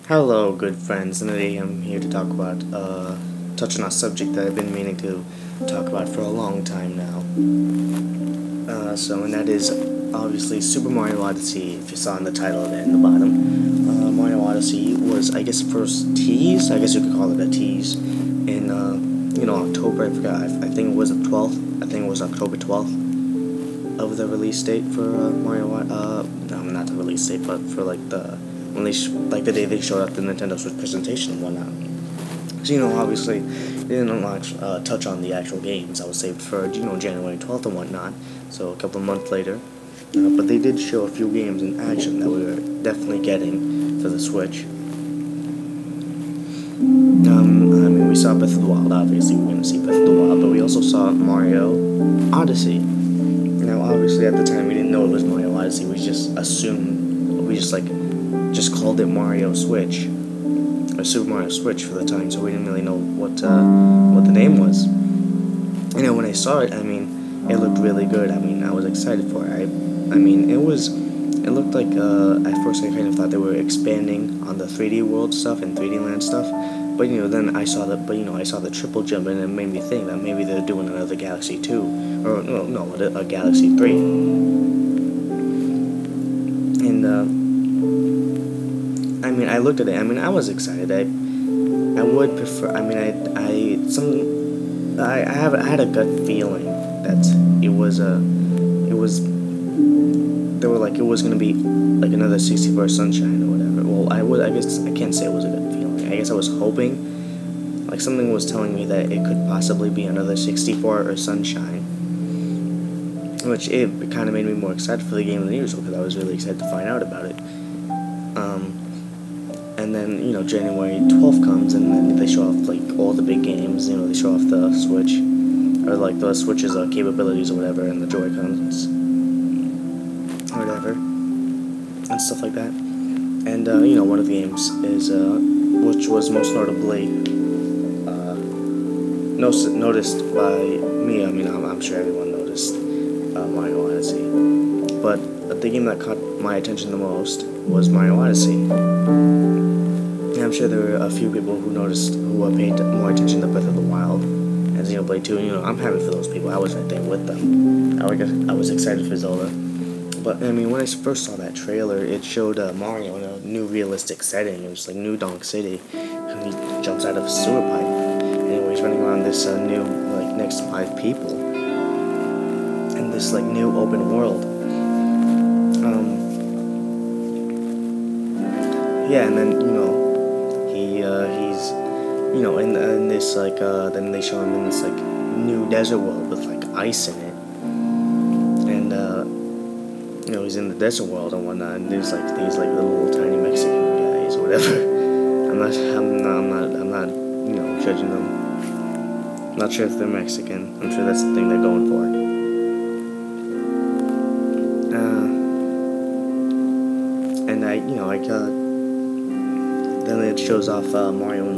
Hello, good friends, and today I'm here to talk about, touch on a subject that I've been meaning to talk about for a long time now. And that is obviously Super Mario Odyssey, if you saw in the title of it in the bottom. Mario Odyssey was, I guess, first teased, I guess you could call it a tease, in, October, I forgot, I think it was the 12th, I think it was October 12th of the release date for Mario, no, not the release date, but for, like, when they the day they showed up the Nintendo Switch presentation and whatnot. So, obviously, they didn't touch on the actual games. I was saved for, January 12th and whatnot, so a couple of months later. But they did show a few games in action that we were definitely getting for the Switch. We saw Breath of the Wild, obviously, we're going to see Breath of the Wild, but we also saw Mario Odyssey. Now, obviously, at the time, we didn't know it was Mario Odyssey. We just assumed, just called it Mario Switch, or Super Mario Switch for the time, so we didn't really know what the name was. When I saw it, it looked really good. I was excited for it. It looked like, at first I kind of thought they were expanding on the 3D world stuff and 3D land stuff, but, then I saw I saw the triple jump, and it made me think that maybe they're doing another Galaxy 2, or, no, a Galaxy 3. And, I looked at it. I was excited. I would prefer. I had a gut feeling that it was it was gonna be like another 64 Sunshine or whatever. Well, I guess I can't say it was a gut feeling. I guess I was hoping, like something was telling me that it could possibly be another 64 or Sunshine, which it kind of made me more excited for the game than usual because I was really excited to find out about it. And then, January 12th comes, and then they show off, like, all the big games. They show off the Switch, or, like, the Switch's capabilities or whatever, and the Joy-Cons, or whatever, and stuff like that. And, one of the games is, which was most notably, noticed by me. I'm sure everyone noticed Mario Odyssey. But the game that caught my attention the most was Mario Odyssey. I'm sure there were a few people who paid more attention to Breath of the Wild and Xenoblade 2. I'm happy for those people. I was right there with them. I was excited for Zelda. But, when I first saw that trailer, it showed Mario in a new realistic setting. It was like New Donk City. And he jumps out of a sewer pipe. And he's running around this new, next to 5 people. In this, new open world. Yeah, and then, he's, in this, then they show him in this, new desert world with, ice in it. And, he's in the desert world and whatnot, and there's, these, little tiny Mexican guys or whatever. I'm not, judging them. I'm not sure if they're Mexican. I'm sure that's the thing they're going for. Then it shows off Mario in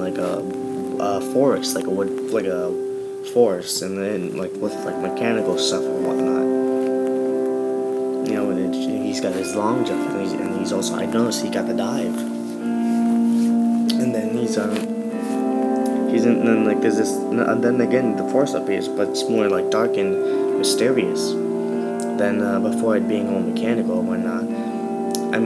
a forest, a forest, and then with mechanical stuff and whatnot. And he's got his long jump, and he's also, I noticed he got the dive. And then he's in, and then there's this, and then again the forest appears, but it's more dark and mysterious than before it being all mechanical and whatnot. I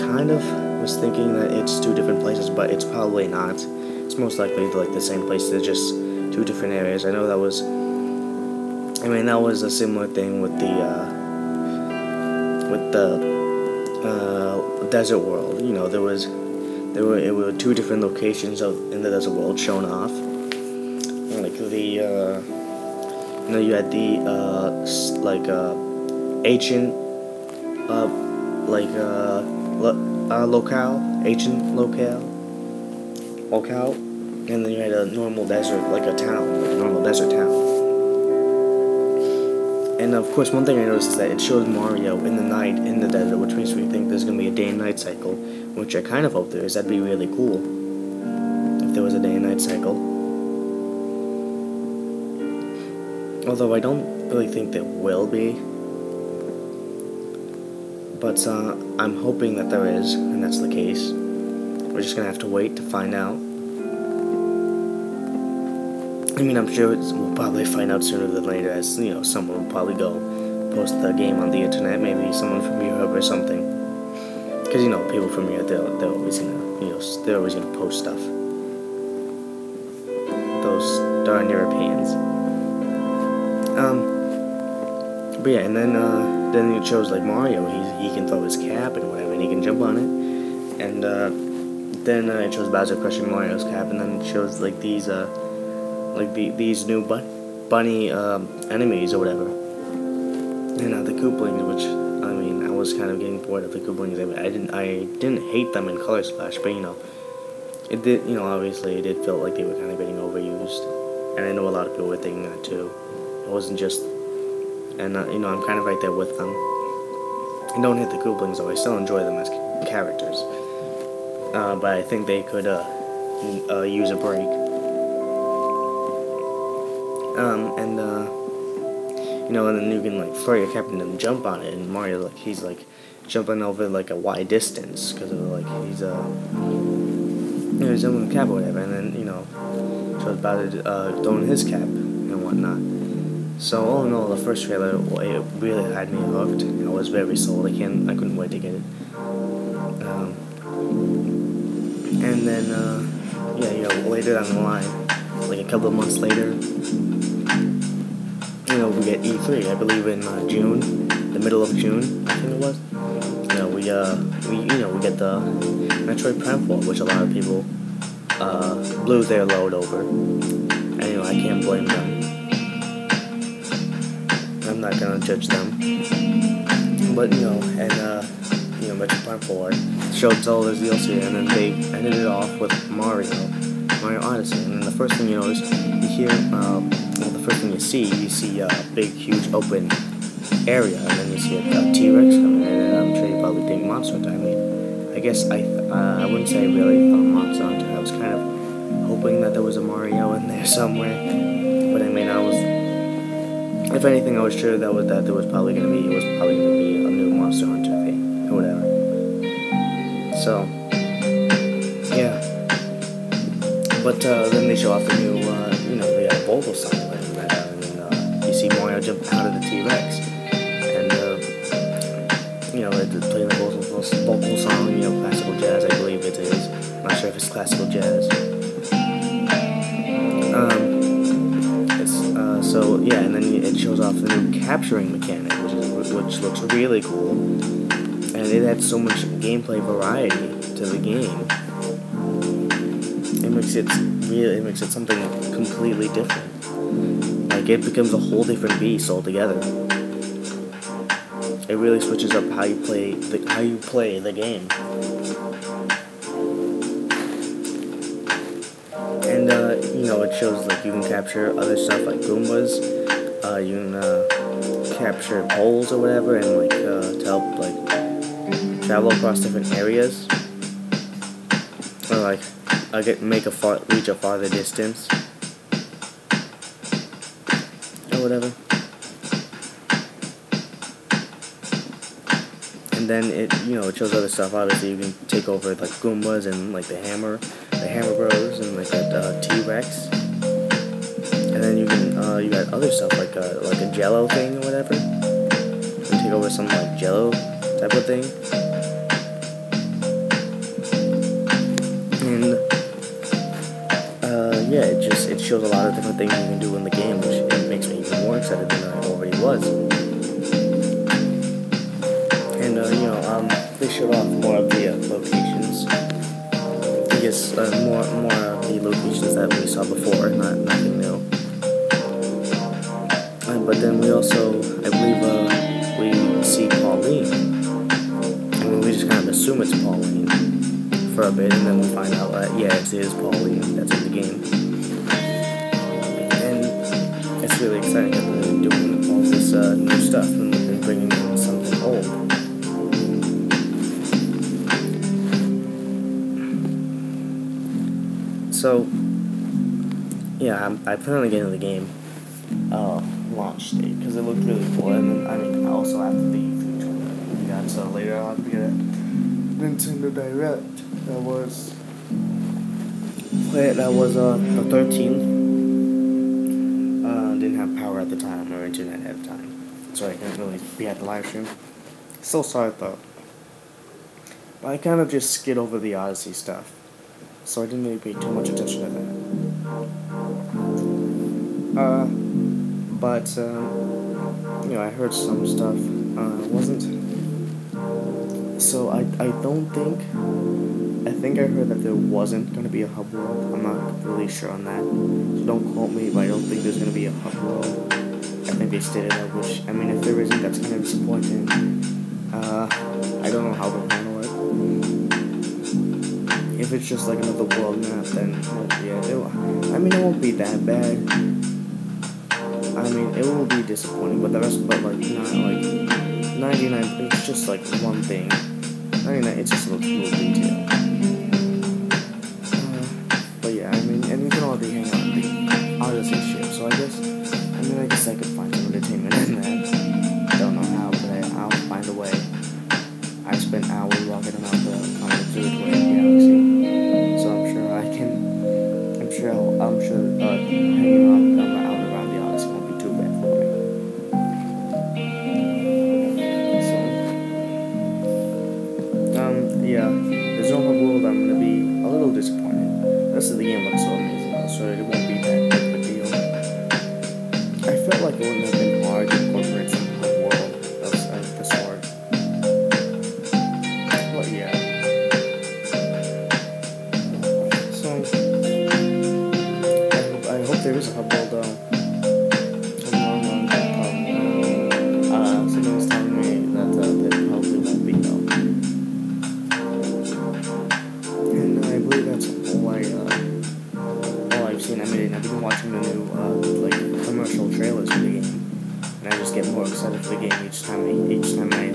kind of was thinking that it's 2 different places, but it's probably not. It's most likely the same place. They're just 2 different areas. I know that was. That was a similar thing with the desert world. There were 2 different locations in the desert world shown off. You had the ancient ancient locale, and then you had a normal desert, a normal desert town. And of course, one thing I noticed is that it shows Mario in the night in the desert, which makes me think there's gonna be a day and night cycle, which I kind of hope there is. That'd be really cool if there was a day and night cycle. Although I don't really think there will be. But I'm hoping that there is, and that's the case. we're just gonna have to wait to find out. I mean, I'm sure we'll probably find out sooner than later, as you know, someone will probably go post the game on the internet, maybe someone from Europe or something. Because you know, people from Europe, they're always gonna, you know, they're always gonna post stuff. Those darn Europeans. But yeah, and then it shows like Mario. He can throw his cap and whatever, and he can jump on it. And then it shows Bowser crushing Mario's cap, and then it shows like these these new bunny enemies or whatever. And the Koopalings, which I mean, I was kind of getting bored of the Koopalings. I didn't hate them in Color Splash, but you know, it did. You know, obviously, it did feel like they were kind of getting overused, and I know a lot of people were thinking that too. It wasn't just, and you know, I'm kind of right there with them. I don't hate the Koopalings though. I still enjoy them as characters, but I think they could use a break. You know, and then you can like throw your cap and then jump on it, and Mario, like, he's like jumping over like a wide distance because of like he's you know, he's jumping the cap or whatever, and then you know, shows Bowser throwing his cap and whatnot. So all in all, the first trailer, it really had me hooked. I was very sold. I couldn't wait to get it. And then yeah, you know, later down the line, like a couple of months later, you know, we get E3, I believe in June, the middle of June, I think it was. You know, we get the Metroid Prime 4, which a lot of people blew their load over, and you know, I can't blame them. I'm not gonna judge them, but you know, and you know, Metroid Prime 4 showed Zelda's DLC, and then they ended it off with Mario Odyssey, and then the first thing you notice, you hear, well, the first thing you see a big, huge open area, and then you see a T-Rex coming in, and I'm sure you probably think Monster Hunter. I mean, I guess I wouldn't say I really thought Monster Hunter. I was kind of hoping that there was a Mario in there somewhere, but I mean, if anything, I was sure that there was probably gonna be a new Monster Hunter thing or whatever. So yeah, but then they show off the new you know, the vocal song, and you see Mario jump out of the T-Rex, and you know, it's playing the vocal song, you know, classical jazz, I believe it is. I'm not sure if it's classical jazz. So yeah, and then it shows off the new capturing mechanic, which looks really cool, and it adds so much gameplay variety to the game. It makes it something completely different. Like, it becomes a whole different beast altogether. It really switches up how you play the game. And you know, it shows like you can capture other stuff like Goombas. You can capture poles or whatever, and like to help like travel across different areas, or like reach a farther distance or whatever. And then it shows other stuff. Obviously, you can take over like Goombas and like the Hammer Bros and like that T-Rex. And then you got other stuff like a Jello thing or whatever. You can take over some like Jello type of thing. And yeah, it shows a lot of different things you can do in the game, which it makes me even more excited than I already was. And they showed off more of the locations. I guess more of the locations that we saw before, nothing new. But then we also, I believe, we see Pauline. I mean, we just kind of assume it's Pauline for a bit, and then we find out that, yeah, it is Pauline that's in the game. And it's really exciting that they're doing all this new stuff, and they're bringing in something old. So, yeah, I plan on getting the game launch date, because it looked really cool. And then, I mean, also after the E3 we got, so later on we got a Nintendo Direct that was play it. That was the 13th. Didn't have power at the time or internet at the time, so I couldn't really be at the live stream. So sorry though. But I kind of just skid over the Odyssey stuff, so I didn't really pay too much attention to that. But you know, I heard some stuff. It wasn't. So I don't think. I think I heard that there wasn't going to be a hub world. I'm not really sure on that. So don't quote me, but I don't think there's going to be a hub world. I think they stated that, which, I mean, if there isn't, that's kind of disappointing. I don't know how they'll handle it. If it's just like another world map, then, yeah, I mean, it won't be that bad. I mean, it will be disappointing, but the rest, but like, not like 99, it's just like one thing. 99, it's just a little detail. But yeah, I mean, and we can already hang on the Odyssey ship, so I guess I could find some entertainment in that. Don't know how, but I'll find a way. I spent hours walking around the observatory galaxy, so I'm sure hanging out around the Odyssey won't be too bad for me. So, yeah, there's no hub world. I'm gonna be a little disappointed. The rest of the game looks so amazing, though, so it won't be that big of a deal. I felt like it wouldn't have been hard to incorporate some hub world of the sort. But yeah. So, I hope there is a hub world, though. Someone was telling me that there probably won't be, though. And I believe that's all I've seen. I mean, I've been watching the new, commercial trailers for the game, and I just get more excited for the game each time I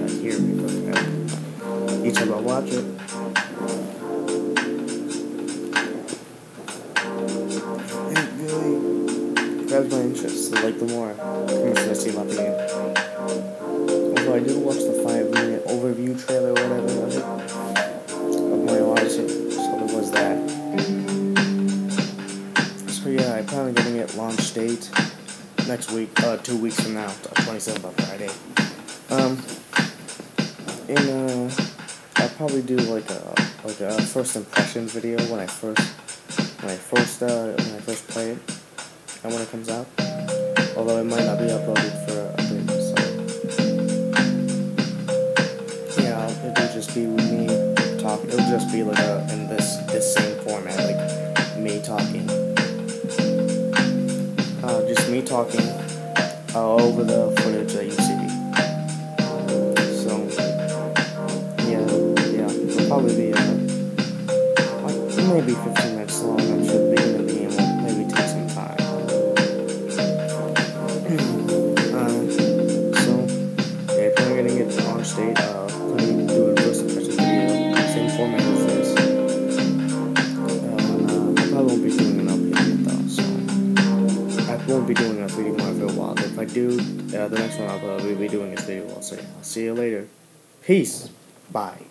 hear it, each time I watch it. It really grabs my interest, the more information I see about the game. Although I did watch the 5-minute overview trailer or whatever of Mario Odyssey, so there was that. So yeah, I'm probably getting it launch date next week, 2 weeks from now, 27th on Friday. I'll probably do like a first impressions video when I first play it, and when it comes out. Although it might not be uploaded for a bit, so yeah, it'll just be with me talking. It'll just be like in this same format, like me talking. Just me talking over the footage that you see. So yeah, it'll probably be maybe 15 minutes long. I'm sure the beginning of the game will maybe take some time. So yeah, probably gonna get the launch date. Probably do a first impression video, same format as this. I probably won't be doing an update though, so I won't be doing a 3D Mario for a while. If I do, the next one I'll probably be doing is 3D World. So yeah, I'll see you later. Peace. Bye.